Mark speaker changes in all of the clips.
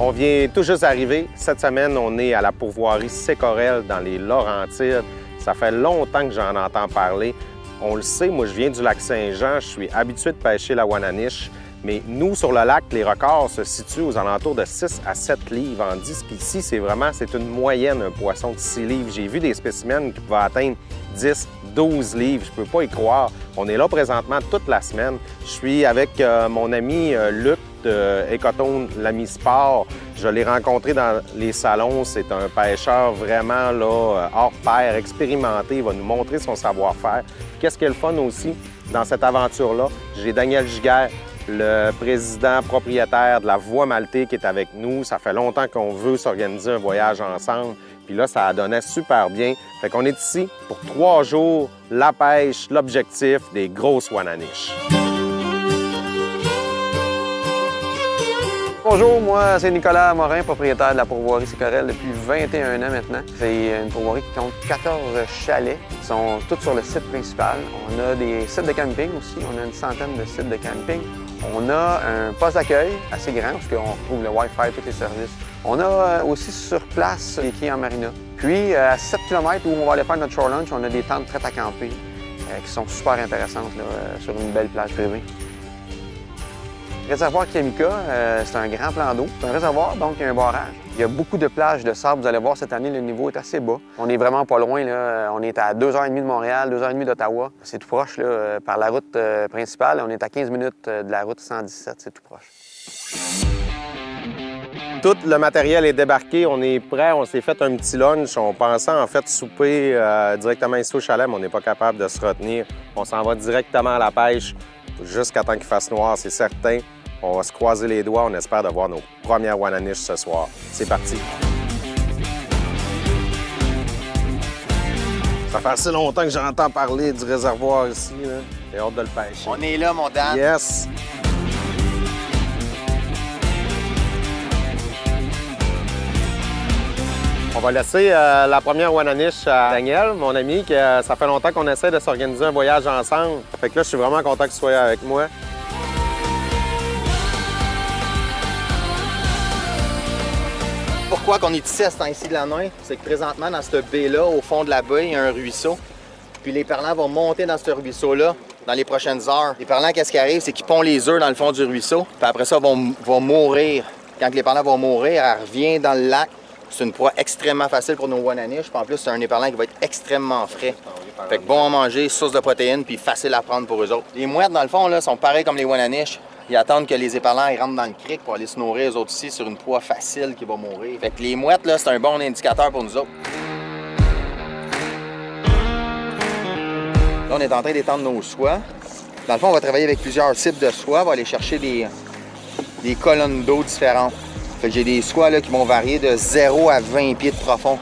Speaker 1: On vient tout juste d'arriver. Cette semaine, on est à la pourvoirie Sécorel dans les Laurentides. Ça fait longtemps que j'en entends parler. On le sait, moi, je viens du lac Saint-Jean. Je suis habitué de pêcher la Wananiche. Mais nous, sur le lac, les records se situent aux alentours de 6 à 7 livres en disque. Ici, c'est une moyenne, un poisson de 6 livres. J'ai vu des spécimens qui pouvaient atteindre 10, 12 livres. Je peux pas y croire. On est là présentement toute la semaine. Je suis avec mon ami Luc de Ecotone l'Ami Sport. Je l'ai rencontré dans les salons. C'est un pêcheur vraiment là, hors pair, expérimenté. Il va nous montrer son savoir-faire. Qu'est-ce qui est le fun aussi dans cette aventure-là? J'ai Daniel Giguère, le président propriétaire de la Voie Maltais qui est avec nous. Ça fait longtemps qu'on veut s'organiser un voyage ensemble. Puis là, ça donnait super bien. Fait qu'on est ici pour 3 jours, la pêche, l'objectif des grosses Wananiches.
Speaker 2: Bonjour, moi c'est Nicolas Morin, propriétaire de la pourvoirie Sécorel depuis 21 ans maintenant. C'est une pourvoirie qui compte 14 chalets qui sont tous sur le site principal. On a des sites de camping aussi, on a une centaine de sites de camping. On a un poste d'accueil assez grand parce qu'on retrouve le Wi-Fi, tous les services. On a aussi sur place les quais en marina. Puis à 7 km où on va aller faire notre shore lunch, on a des tentes prêtes à camper qui sont super intéressantes là, sur une belle plage privée. Réservoir Kamika, c'est un grand plan d'eau. C'est un réservoir, donc il y a un barrage. Il y a beaucoup de plages de sable. Vous allez voir, cette année, le niveau est assez bas. On est vraiment pas loin, là. On est à 2h30 de Montréal, 2h30 d'Ottawa. C'est tout proche, là, par la route principale. On est à 15 minutes de la route 117, c'est tout proche.
Speaker 1: Tout le matériel est débarqué, on est prêt, on s'est fait un petit lunch. On pensait en fait souper directement ici au chalet, mais on n'est pas capable de se retenir. On s'en va directement à la pêche jusqu'à temps qu'il fasse noir, c'est certain. On va se croiser les doigts, on espère de voir nos premières Wananiches ce soir. C'est parti! Ça fait assez longtemps que j'entends parler du réservoir ici. J'ai hâte de le pêcher.
Speaker 3: On est là, mon Dan.
Speaker 1: Yes! On va laisser la première Wananiche à Daniel, mon ami, que ça fait longtemps qu'on essaie de s'organiser un voyage ensemble. Fait que là, je suis vraiment content qu'il soit avec moi.
Speaker 3: Pourquoi qu'on est ici à ce temps-ci de l'année? C'est que présentement, dans cette baie-là, au fond de la baie, il y a un ruisseau. Puis les parlants vont monter dans ce ruisseau-là dans les prochaines heures. Les parlants, qu'est-ce qui arrive? C'est qu'ils pondent les œufs dans le fond du ruisseau. Puis après ça, vont mourir. Quand les parlants vont mourir, elle revient dans le lac. C'est une proie extrêmement facile pour nos Wananiches. Puis en plus, c'est un éperlant qui va être extrêmement frais. Fait que bon à manger, source de protéines, puis facile à prendre pour eux autres. Les mouettes, dans le fond, là, sont pareils comme les Wananiches. Ils attendent que les éperlants ils rentrent dans le crique pour aller se nourrir, eux autres ici, sur une proie facile qui va mourir. Fait que les mouettes, là, c'est un bon indicateur pour nous autres. Là, on est en train d'étendre nos soies. Dans le fond, on va travailler avec plusieurs types de soies. On va aller chercher des colonnes d'eau différentes. Fait que j'ai des soies là, qui vont varier de 0 à 20 pieds de profond.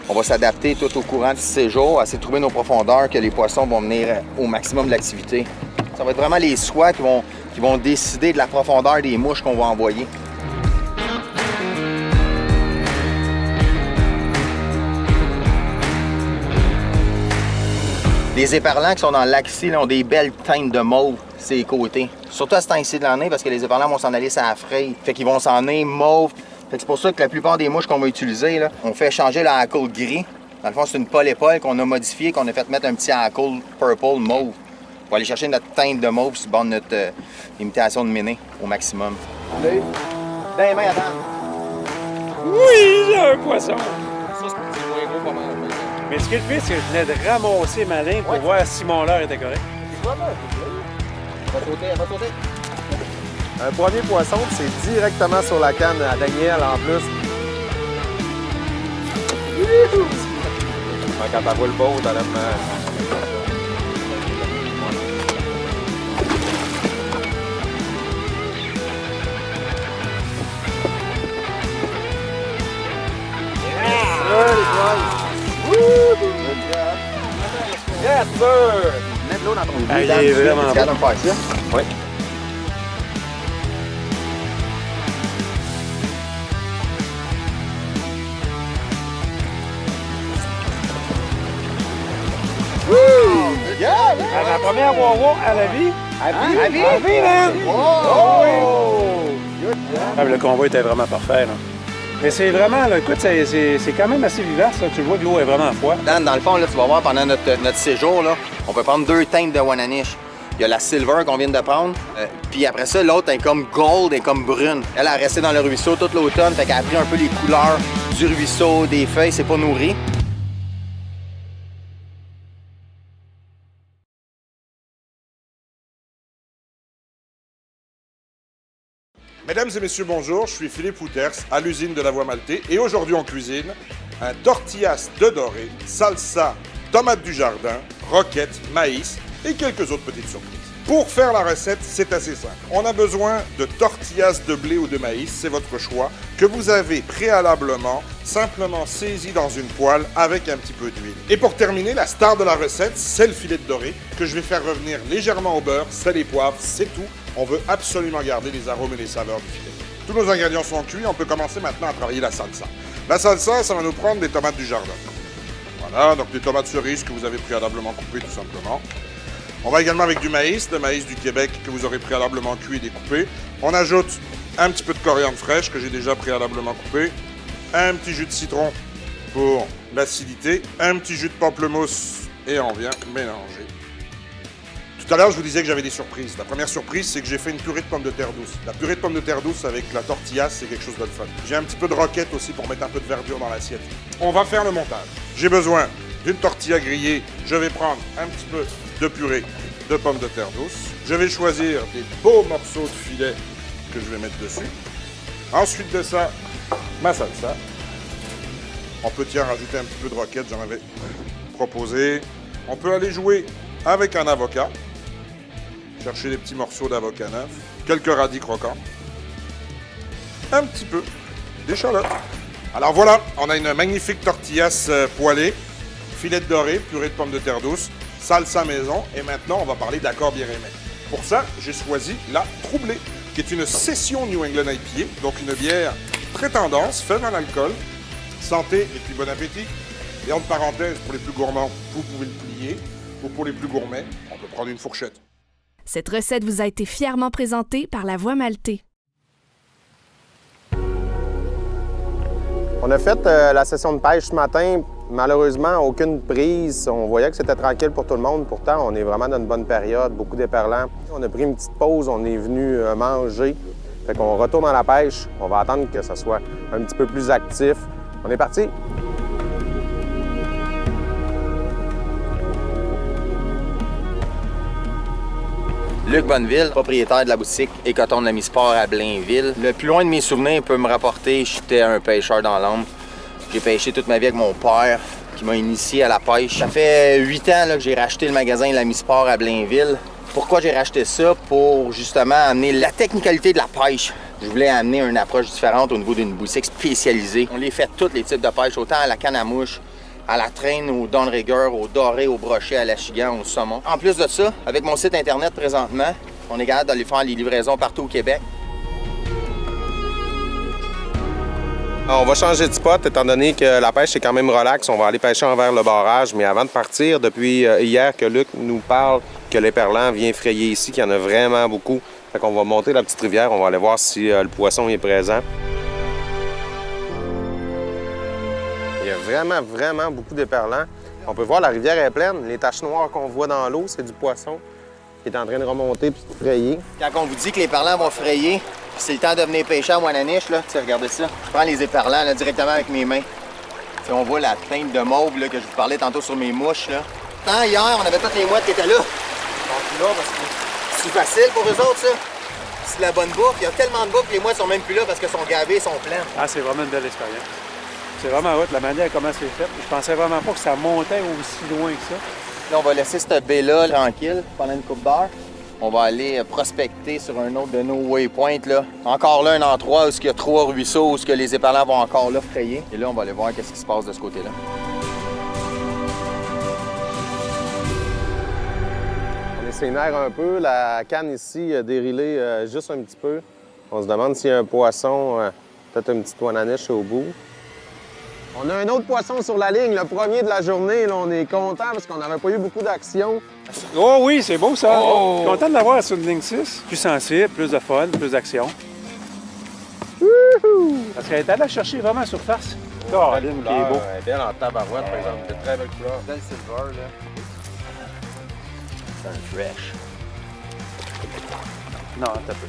Speaker 3: On va s'adapter tout au courant du séjour, à essayer de trouver nos profondeurs, que les poissons vont venir au maximum de l'activité. Ça va être vraiment les soies qui vont décider de la profondeur des mouches qu'on va envoyer. Les éperlants qui sont dans le lac ici là, ont des belles teintes de mauve sur les côtés. Surtout à ce temps-ci de l'année parce que les éperlants vont s'en aller sur la fraye. Fait qu'ils vont s'en aller mauve. Fait que c'est pour ça que la plupart des mouches qu'on va utiliser, là, on fait changer le hackle gris. Dans le fond, c'est une polypole qu'on a modifiée, qu'on a fait mettre un petit hackle purple mauve. On va aller chercher notre teinte de mauve sur le bord de notre imitation de méné au maximum. Allez, dans les mains, attends.
Speaker 4: Oui, j'ai un poisson!
Speaker 3: Ça, c'est moins gros pas mal.
Speaker 4: Mais ce qu'il fait, c'est que je venais de ramasser ma ligne pour voir si mon leurre était correct.
Speaker 3: Va sauter.
Speaker 1: Un premier poisson, c'est directement sur la canne à Daniel en plus. Quand elle voit le beau, t'as l'air. Yes, sir!
Speaker 3: Mets de l'eau dans ton
Speaker 4: Ah, il est vraiment
Speaker 3: Tu regardes faire ça?
Speaker 1: Oui.
Speaker 4: La première Wawa à la vie.
Speaker 3: À vie,
Speaker 4: À vie, man!
Speaker 3: Oh!
Speaker 4: Oh, oui. Ah, le convoi était vraiment parfait, là. Mais c'est vraiment, là, écoute, c'est quand même assez vivace, là. Tu vois que l'eau est vraiment froide.
Speaker 3: Dan, dans le fond, là, tu vas voir, pendant notre séjour, là, on peut prendre 2 teintes de Wananiche. Il y a la silver qu'on vient de prendre, puis après ça, l'autre est comme gold, est comme brune. Elle a resté dans le ruisseau toute l'automne, fait qu'elle a pris un peu les couleurs du ruisseau, des feuilles, c'est pas nourri.
Speaker 5: Mesdames et messieurs, bonjour, je suis Philippe Wouters à l'usine de la Voie Maltais et aujourd'hui en cuisine, un tortillas de doré, salsa, tomates du jardin, roquettes, maïs et quelques autres petites surprises. Pour faire la recette, c'est assez simple. On a besoin de tortillas de blé ou de maïs, c'est votre choix, que vous avez préalablement simplement saisi dans une poêle avec un petit peu d'huile. Et pour terminer, la star de la recette, c'est le filet de doré que je vais faire revenir légèrement au beurre, sel et poivre, c'est tout. On veut absolument garder les arômes et les saveurs du filet. Tous nos ingrédients sont cuits, on peut commencer maintenant à travailler la salsa. La salsa, ça va nous prendre des tomates du jardin. Voilà, donc des tomates cerises que vous avez préalablement coupées tout simplement. On va également avec du maïs, le maïs du Québec que vous aurez préalablement cuit et découpé. On ajoute un petit peu de coriandre fraîche que j'ai déjà préalablement coupé, un petit jus de citron pour l'acidité, un petit jus de pamplemousse et on vient mélanger. Tout à l'heure, je vous disais que j'avais des surprises. La première surprise, c'est que j'ai fait une purée de pommes de terre douce. La purée de pommes de terre douce avec la tortilla, c'est quelque chose de fun. J'ai un petit peu de roquette aussi pour mettre un peu de verdure dans l'assiette. On va faire le montage. J'ai besoin d'une tortilla grillée. Je vais prendre un petit peu de purée de pommes de terre douce. Je vais choisir des beaux morceaux de filet que je vais mettre dessus. Ensuite de ça, ma salsa. On peut y rajouter un petit peu de roquette, j'en avais proposé. On peut aller jouer avec un avocat. Chercher des petits morceaux d'avocat neuf. Quelques radis croquants. Un petit peu d'échalote. Alors voilà, on a une magnifique tortillas poêlée, filet de doré, purée de pommes de terre douce, salsa maison, et maintenant on va parler d'accord bien aimé. Pour ça, j'ai choisi la Troublée, qui est une session New England IPA, donc une bière très tendance, faible en alcool, santé et puis bon appétit. Et entre parenthèses, pour les plus gourmands, vous pouvez le plier, ou pour les plus gourmets, on peut prendre une fourchette.
Speaker 6: Cette recette vous a été fièrement présentée par La Voie Maltais.
Speaker 1: On a fait la session de pêche ce matin. Malheureusement, aucune prise. On voyait que c'était tranquille pour tout le monde. Pourtant, on est vraiment dans une bonne période, beaucoup d'éperlants. On a pris une petite pause, on est venu manger. Fait qu'on retourne à la pêche. On va attendre que ça soit un petit peu plus actif. On est parti!
Speaker 3: Luc Bonneville, propriétaire de la boutique Écoton de la Misport à Blainville. Le plus loin de mes souvenirs peut me rapporter, j'étais un pêcheur dans l'âme. J'ai pêché toute ma vie avec mon père qui m'a initié à la pêche. Ça fait 8 ans là, que j'ai racheté le magasin La Misport à Blainville. Pourquoi j'ai racheté ça? Pour justement amener la technicalité de la pêche. Je voulais amener une approche différente au niveau d'une boutique spécialisée. On les fait tous les types de pêche, autant à la canne à mouche, à la traîne, au downrigger, au doré, au brochet, à l'achigan, au saumon. En plus de ça, avec mon site internet présentement, on est capable d'aller faire les livraisons partout au Québec.
Speaker 1: On va changer de spot étant donné que la pêche est quand même relax. On va aller pêcher envers le barrage. Mais avant de partir, depuis hier que Luc nous parle que l'éperlant vient frayer ici, qu'il y en a vraiment beaucoup. Fait qu'on va monter la petite rivière, on va aller voir si le poisson est présent. Il y a vraiment beaucoup d'éperlants. On peut voir la rivière est pleine. Les taches noires qu'on voit dans l'eau, c'est du poisson qui est en train de remonter puis de frayer.
Speaker 3: Quand on vous dit que les éperlants vont frayer, c'est le temps de venir pêcher à Wananiche, là. Regardez ça. Je prends les éperlants là, directement avec mes mains. T'sais, on voit la teinte de mauve là, que je vous parlais tantôt sur mes mouches. Là. Tant hier, on avait toutes les mouettes qui étaient là. Ils sont plus là parce que c'est facile pour eux autres, ça. C'est de la bonne bouffe. Il y a tellement de bouffe que les mouettes sont même plus là parce qu'elles sont gavées, sont pleines.
Speaker 4: Ah, c'est vraiment une belle expérience. C'est vraiment hot, la manière comment c'est fait. Je pensais vraiment pas que ça montait aussi loin que ça.
Speaker 3: Là, on va laisser cette baie-là tranquille pendant une couple d'heures. On va aller prospecter sur un autre de nos waypoints. Là. Encore là, un endroit où il y a 3 ruisseaux, où les éperlants vont encore là frayer. Et là, on va aller voir qu'est-ce qui se passe de ce côté-là.
Speaker 1: On est sénère un peu. La canne ici a dérilé juste un petit peu. On se demande s'il y a un poisson, peut-être une petite Wananiche au bout. On a un autre poisson sur la ligne, le premier de la journée. Là, on est content parce qu'on n'avait pas eu beaucoup d'action.
Speaker 4: Oh oui, c'est beau ça! Oh. Content de l'avoir sur une ligne 6. Plus sensible, plus de fun, plus d'action. Parce qu'elle est allée la chercher vraiment à surface. Caroline, qui est beau.
Speaker 1: Elle est belle en tabarouette, par exemple. C'est très belle couleur.
Speaker 3: Belle silver, là. C'est un fresh.
Speaker 4: Non, t'as peu.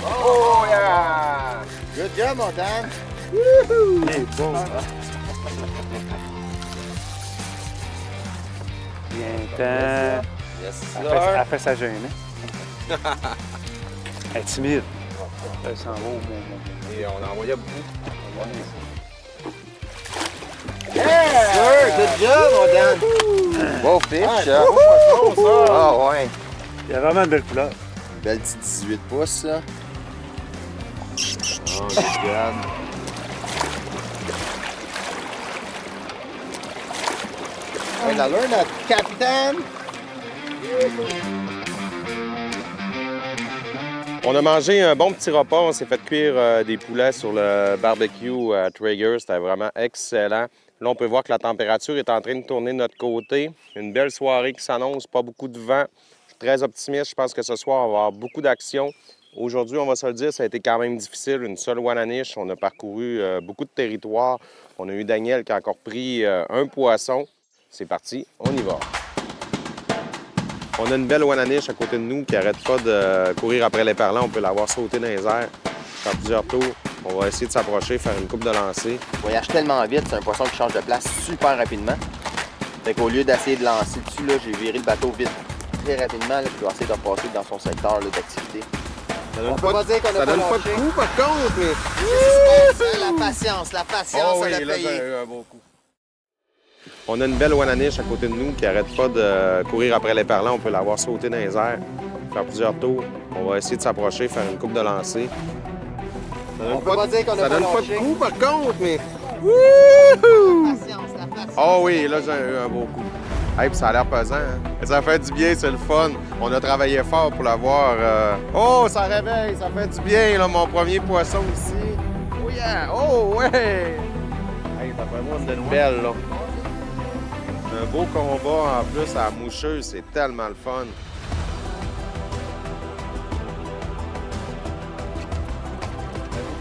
Speaker 1: Oh, yeah!
Speaker 3: Good job, mon Dan.
Speaker 4: Il est beau. Bien,
Speaker 3: Yes,
Speaker 4: elle fait sa gêne, hein? Elle est timide. Elle s'en va au moment.
Speaker 1: Et on en envoyait beaucoup.
Speaker 3: Sir, good job, mon Dan. Beau fish. Ah ouais.
Speaker 4: Il y a vraiment une belle couleur.
Speaker 3: Belle petite 18 pouces, ça. Oh, good job. Hey, l'allure, notre capitaine.
Speaker 1: On a mangé un bon petit repas. On s'est fait cuire des poulets sur le barbecue à Traeger. C'était vraiment excellent. Là, on peut voir que la température est en train de tourner de notre côté. Une belle soirée qui s'annonce, pas beaucoup de vent. Je suis très optimiste. Je pense que ce soir, on va avoir beaucoup d'action. Aujourd'hui, on va se le dire, ça a été quand même difficile. Une seule Wananiche. On a parcouru beaucoup de territoire. On a eu Daniel qui a encore pris un poisson. C'est parti, on y va. On a une belle Wananiche à côté de nous qui n'arrête pas de courir après les parlants. On peut l'avoir sauté dans les airs, faire plusieurs tours. On va essayer de s'approcher, faire une coupe de lancer.
Speaker 3: Il voyage tellement vite, c'est un poisson qui change de place super rapidement. Fait qu'au lieu d'essayer de lancer dessus, là, j'ai viré le bateau vite, très rapidement, là, puis essayer de repasser dans son secteur là, d'activité. On peut pas dire qu'on a
Speaker 1: Ça
Speaker 3: pas
Speaker 1: donne pas
Speaker 3: lâché.
Speaker 1: de coup, par contre, mais...
Speaker 3: C'est la patience,
Speaker 1: Oh
Speaker 3: elle a
Speaker 1: oui, là,
Speaker 3: payé.
Speaker 1: j'ai eu un beau coup. On a une belle Wananiche à côté de nous qui n'arrête pas de courir après les parlants. On peut l'avoir sauté dans les airs, faire plusieurs tours. On va essayer de s'approcher, faire une coupe de lancer.
Speaker 3: On peut pas dire qu'on a
Speaker 1: Ça
Speaker 3: pas
Speaker 1: donne pas
Speaker 3: lâché.
Speaker 1: de coup, par contre, mais...
Speaker 3: La patience.
Speaker 1: Oh oui, là, j'ai eu un beau coup. Hey, puis ça a l'air pesant, hein? Ça fait du bien, c'est le fun. On a travaillé fort pour l'avoir. Oh, ça réveille, ça fait du bien, là, mon premier poisson ici. Oh yeah! Oh ouais! Hey, ça fait moi une belle, là. Un beau combat en plus à la moucheuse, c'est tellement le fun.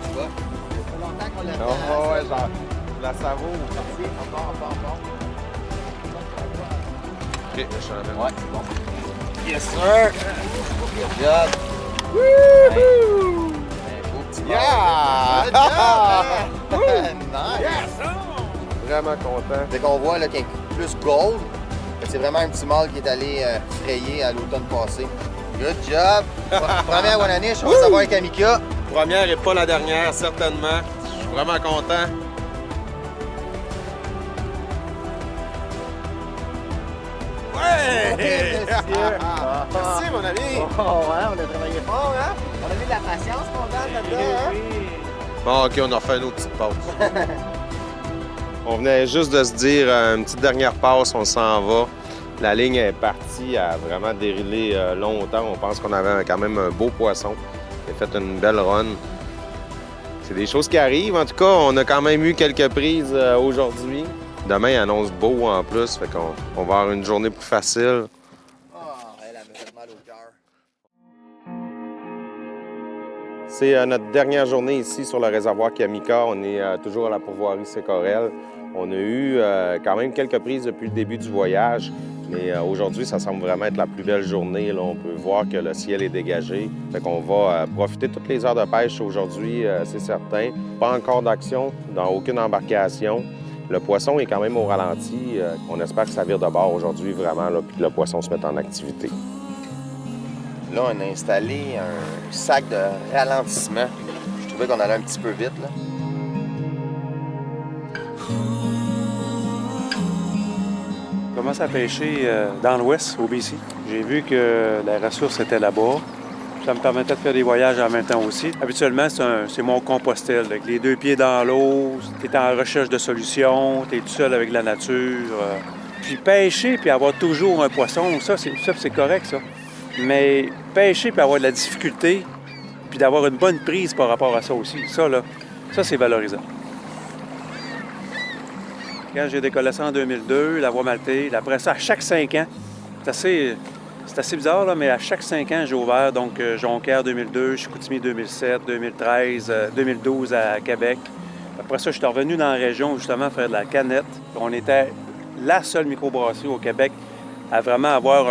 Speaker 3: Tu vois, ça fait longtemps qu'on l'a
Speaker 1: Oh, ouais, genre, la savoure. Ok, je suis en
Speaker 3: Ouais, c'est bon. Yes, sir! Good job! Wouhou! Un beau petit
Speaker 1: Yeah!
Speaker 3: Good job! Nice!
Speaker 1: Vraiment content.
Speaker 3: Dès qu'on voit qu'il y a plus gold, c'est vraiment un petit mâle qui est allé frayer à l'automne passé. Good job! Première Wananiche, on va savoir avec Amika.
Speaker 1: Première et pas la dernière, certainement. Je suis vraiment content. Ouais! Merci, mon ami!
Speaker 3: Oh ouais, on a travaillé fort, hein? On a mis de la patience, mon Dan, là-dedans, hein?
Speaker 1: Bon, OK, on a refait une autre petite pause. On venait juste de se dire une petite dernière passe, on s'en va. La ligne est partie, elle a vraiment dérilé longtemps. On pense qu'on avait quand même un beau poisson. Il a fait une belle run. C'est des choses qui arrivent. En tout cas, on a quand même eu quelques prises aujourd'hui. Demain, il annonce beau en plus, fait qu'on va avoir une journée plus facile.
Speaker 3: Oh, elle m'a fait mal au cœur.
Speaker 1: C'est notre dernière journée ici sur le réservoir Kamika. On est toujours à la pourvoirie Sécorel. On a eu quand même quelques prises depuis le début du voyage, mais aujourd'hui, ça semble vraiment être la plus belle journée. Là. On peut voir que le ciel est dégagé. Fait qu'on va profiter de toutes les heures de pêche aujourd'hui, c'est certain. Pas encore d'action dans aucune embarcation. Le poisson est quand même au ralenti. On espère que ça vire de bord aujourd'hui vraiment, là, puis que le poisson se mette en activité.
Speaker 3: Là, on a installé un sac de ralentissement. Je trouvais qu'on allait un petit peu vite, là.
Speaker 4: Je commence à pêcher dans l'ouest, au BC. J'ai vu que la ressource était là-bas. Ça me permettait de faire des voyages en même temps aussi. Habituellement, c'est mon compostel. Avec les deux pieds dans l'eau, tu es en recherche de solutions, tu es tout seul avec la nature. Puis pêcher puis avoir toujours un poisson, ça c'est correct, ça. Mais pêcher puis avoir de la difficulté, puis d'avoir une bonne prise par rapport à ça aussi, ça, c'est valorisant. Quand j'ai décollé ça en 2002, la voie maltaise, après ça, à chaque 5 ans, c'est C'est assez bizarre, là, mais à chaque 5 ans, j'ai ouvert. Donc, Jonquière 2002, Chicoutimi 2007, 2013, 2012 à Québec. Après ça, je suis revenu dans la région, justement, faire de la canette. On était la seule microbrasserie au Québec à vraiment avoir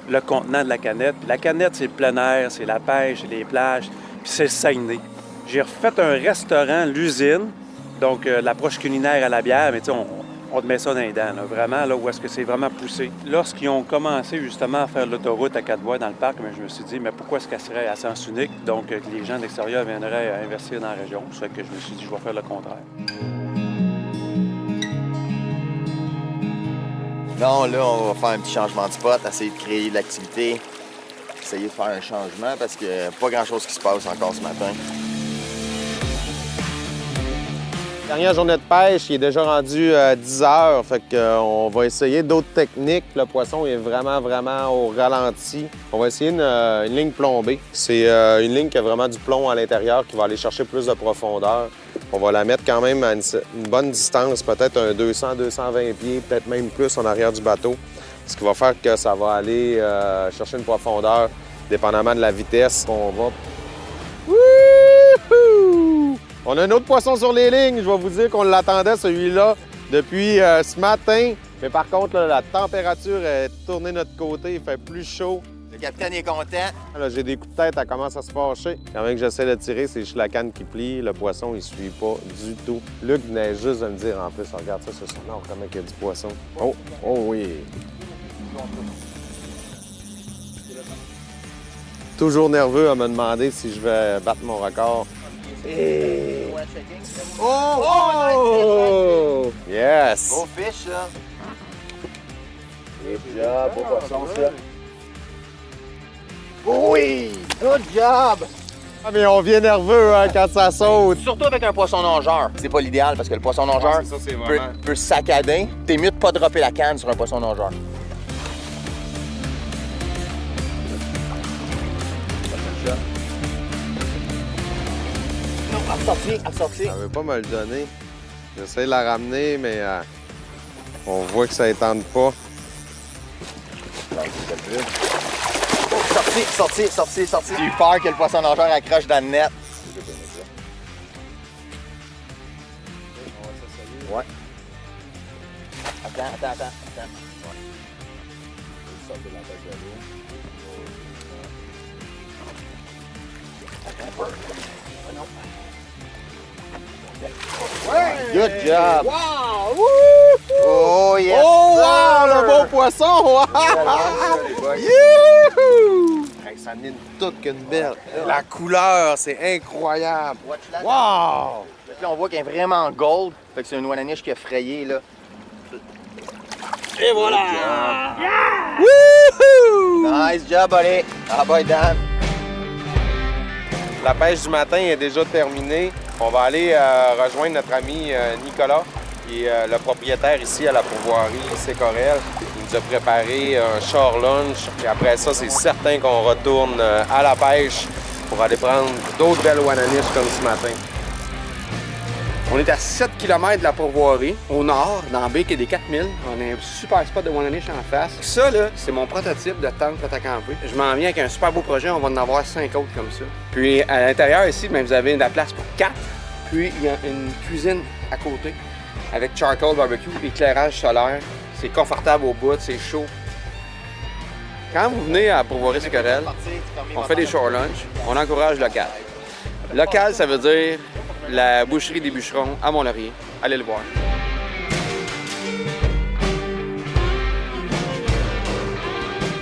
Speaker 4: le contenant de la canette. Puis la canette, c'est le plein air, c'est la pêche, c'est les plages, puis c'est le Saguenay. J'ai refait un restaurant, l'usine, donc l'approche culinaire à la bière, mais tu sais, on te met ça dans les dents, là, vraiment, là où est-ce que c'est vraiment poussé. Lorsqu'ils ont commencé justement à faire l'autoroute à 4 voies dans le parc, je me suis dit, mais pourquoi est-ce qu'elle serait à sens unique? Donc, que les gens de l'extérieur viendraient investir dans la région. C'est que je me suis dit, je vais faire le contraire.
Speaker 3: Non, là, on va faire un petit changement de spot, essayer de créer de l'activité, essayer de faire un changement parce que pas grand-chose qui se passe encore ce matin.
Speaker 1: Dernière journée de pêche, il est déjà rendu 10 heures, fait qu'on va essayer d'autres techniques. Le poisson est vraiment au ralenti. On va essayer une ligne plombée. C'est une ligne qui a vraiment du plomb à l'intérieur qui va aller chercher plus de profondeur. On va la mettre quand même à une bonne distance, peut-être un 200-220 pieds, peut-être même plus en arrière du bateau. Ce qui va faire que ça va aller chercher une profondeur, dépendamment de la vitesse qu'on va. Wouhou! On a un autre poisson sur les lignes. Je vais vous dire qu'on l'attendait, celui-là, depuis ce matin. Mais par contre, là, la température est tournée de notre côté. Il fait plus chaud.
Speaker 3: Le capitaine est content.
Speaker 1: Là, j'ai des coups de tête, elle commence à se fâcher. Quand même que j'essaie de tirer, c'est juste la canne qui plie. Le poisson, il suit pas du tout. Luc venait juste de me dire, en plus, regarde ça sur son nord, comment il y a du poisson. Oh oui. Toujours nerveux à me demander si je vais battre mon record. Et... Oh! Yes!
Speaker 3: Beau fish, là. Good job, beau poisson, ça. Oui! Good job!
Speaker 1: Ah, mais on vient nerveux hein, quand ça saute.
Speaker 3: Surtout avec un poisson nageur. C'est pas l'idéal parce que le poisson nageur peut saccader. T'es mieux de pas dropper la canne sur un poisson nageur. Non, ressorti.
Speaker 1: Elle veut pas me le donner. J'essaie de la ramener, mais on voit que ça étende pas.
Speaker 3: Sorti. J'ai eu peur que le poisson nageur accroche dans le net. Ouais. Attends. Good job!
Speaker 1: Wow!
Speaker 3: Oh yes!
Speaker 1: Oh wow! Le beau poisson! Wow! Youhou! Hey, ça mine toute qu'une belle. La couleur, c'est incroyable! Wow!
Speaker 3: Là, on voit qu'elle est vraiment gold. Fait que c'est une Wananiche qui a frayé, là.
Speaker 1: Et voilà!
Speaker 3: Nice job, allez! Ah boy, Dan!
Speaker 1: La pêche du matin est déjà terminée. On va aller rejoindre notre ami Nicolas, qui est le propriétaire ici à la pourvoirie Sécorel. Il nous a préparé un char lunch. Et après ça, c'est certain qu'on retourne à la pêche pour aller prendre d'autres belles Wananiches comme ce matin.
Speaker 2: On est à 7 km de la pourvoirie, au nord, dans la baie qui est des 4000. On a un super spot de Wananiche en face. Ça, là, c'est mon prototype de tente prête à camper. Je m'en viens avec un super beau projet, on va en avoir 5 autres comme ça. Puis à l'intérieur ici, bien, vous avez de la place pour 4. Puis il y a une cuisine à côté avec charcoal barbecue, éclairage solaire. C'est confortable au bout, c'est chaud. Quand vous venez à pourvoirie Sécorel, on fait des shore lunch, on encourage local. Local, ça veut dire la boucherie des bûcherons à Mont-Laurier. Allez le voir.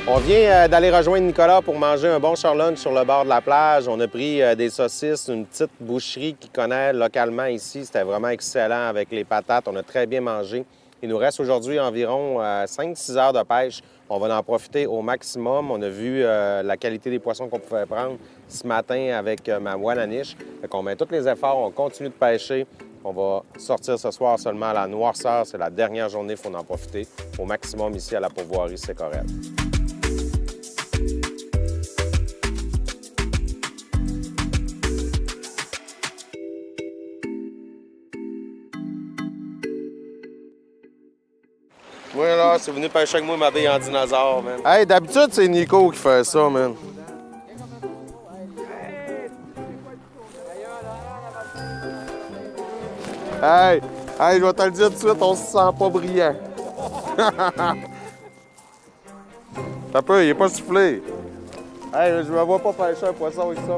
Speaker 1: On vient d'aller rejoindre Nicolas pour manger un bon char lunch sur le bord de la plage. On a pris des saucisses, une petite boucherie qu'il connaît localement ici. C'était vraiment excellent avec les patates. On a très bien mangé. Il nous reste aujourd'hui environ 5-6 heures de pêche. On va en profiter au maximum. On a vu la qualité des poissons qu'on pouvait prendre ce matin avec ma Wananiche. Fait qu'on met tous les efforts, on continue de pêcher. On va sortir ce soir seulement à la noirceur. C'est la dernière journée, il faut en profiter au maximum ici à la pourvoirie Sécorel. Buenos c'est venu pêcher avec moi, m'habiller en dinosaure, man. Hey, d'habitude, c'est Nico qui fait ça, man. Hey, je vais te le dire tout de suite, on se sent pas brillant. Ça peut, il est pas soufflé. Hey, je me vois pas pêcher un poisson avec ça.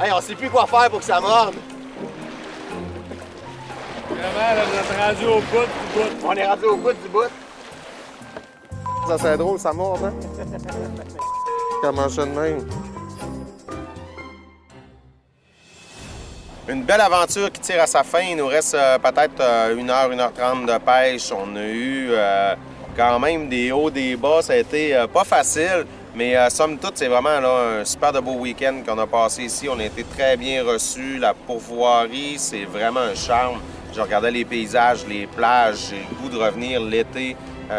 Speaker 3: Hey, on sait plus quoi faire pour que ça morde.
Speaker 4: Vraiment, là, vous êtes rendu au bout du bout.
Speaker 3: On est rendu au bout du bout.
Speaker 1: Ça c'est drôle, ça mord, hein? Comment ça de même? Une belle aventure qui tire à sa fin. Il nous reste peut-être 1h, 1h30 de pêche. On a eu quand même des hauts, des bas. Ça a été pas facile, mais somme toute, c'est vraiment là, un super de beau week-end qu'on a passé ici. On a été très bien reçus. La pourvoirie, c'est vraiment un charme. Je regardais les paysages, les plages. J'ai le goût de revenir l'été,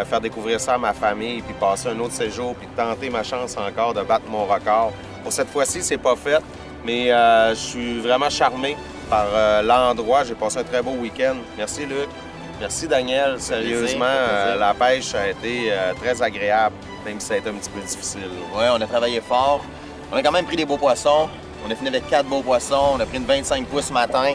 Speaker 1: faire découvrir ça à ma famille, puis passer un autre séjour, puis tenter ma chance encore de battre mon record. Pour cette fois-ci, c'est pas fait. Mais je suis vraiment charmé par l'endroit. J'ai passé un très beau week-end. Merci, Luc. Merci, Daniel. Sérieusement, la pêche a été très agréable, même si ça a été un petit peu difficile.
Speaker 3: Oui, on a travaillé fort. On a quand même pris des beaux poissons. On a fini avec 4 beaux poissons. On a pris une 25 pouces ce matin,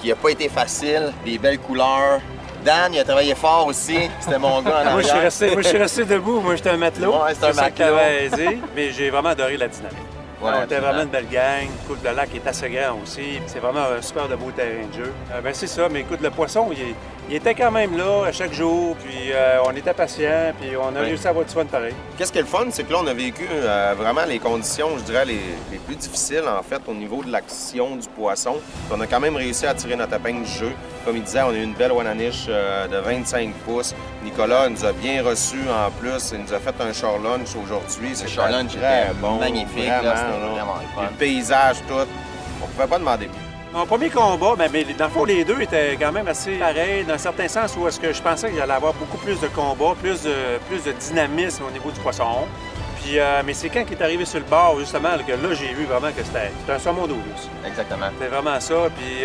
Speaker 3: qui n'a pas été facile. Des belles couleurs. Dan, il a travaillé fort aussi. C'était mon gars en arrière.
Speaker 4: Moi, je suis resté debout. Moi, j'étais un matelot.
Speaker 3: Ouais, c'est un
Speaker 4: ça que
Speaker 3: matelot.
Speaker 4: t'avais dit. Mais j'ai vraiment adoré la dynamique.
Speaker 3: Ouais,
Speaker 4: on était
Speaker 3: absolument.
Speaker 4: vraiment une belle gang. Écoute, le lac est assez grand aussi. C'est vraiment un super de beau terrain de jeu. C'est ça, mais écoute, le poisson, il était quand même là à chaque jour. Puis on était patient, puis on a réussi à avoir du fun pareil.
Speaker 1: Qu'est-ce qui est le fun, c'est que là, on a vécu vraiment les conditions, je dirais, les plus difficiles, en fait, au niveau de l'action du poisson. Puis on a quand même réussi à tirer notre épingle du jeu. Comme il disait, on a eu une belle Wananiche de 25 pouces. Nicolas nous a bien reçus en plus. Il nous a fait un shore lunch aujourd'hui.
Speaker 3: Le shore lunch était magnifique.
Speaker 1: Vraiment,
Speaker 3: Là, c'était vraiment
Speaker 1: Puis
Speaker 3: fun.
Speaker 1: le paysage, tout. On pouvait pas demander plus.
Speaker 4: Mon premier combat, mais dans le fond, les deux étaient quand même assez pareils, dans un certain sens où est-ce que je pensais qu'il allait avoir beaucoup plus de combats, plus de dynamisme au niveau du poisson. Puis, mais c'est quand il est arrivé sur le bord, justement, que là, j'ai vu vraiment que c'était un saumon d'eau douce.
Speaker 3: Exactement.
Speaker 4: C'était vraiment ça. Puis,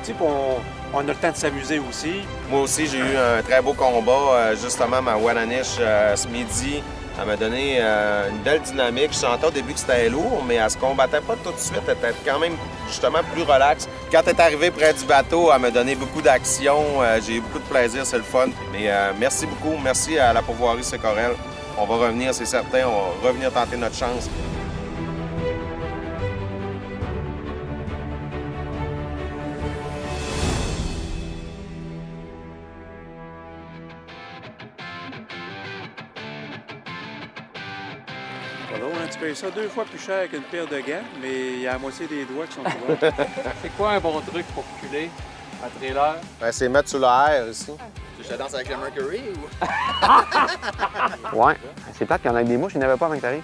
Speaker 4: tu sais, on a le temps de s'amuser aussi.
Speaker 1: Moi aussi, j'ai eu un très beau combat. Justement, ma Wananiche ce midi, elle m'a donné une belle dynamique. Je sentais au début que c'était lourd, mais elle se combattait pas tout de suite. Elle était quand même, justement, plus relaxe. Quand elle est arrivée près du bateau, elle m'a donné beaucoup d'action. J'ai eu beaucoup de plaisir, c'est le fun. Mais merci beaucoup. Merci à la pourvoirie Sécorel. On va revenir, c'est certain. On va revenir tenter notre chance.
Speaker 4: Tu payes ça 2 fois plus cher qu'une paire de gants, mais il y a la moitié des doigts qui sont ouverts.
Speaker 7: C'est quoi un bon truc pour culer un trailer?
Speaker 1: Ben, c'est mettre sur l'air ici.
Speaker 3: Tu je te danse avec le Mercury ou?
Speaker 2: Ouais. C'est plate qu'il y en a des mouches, il n'y en avait pas avant que t'arrives.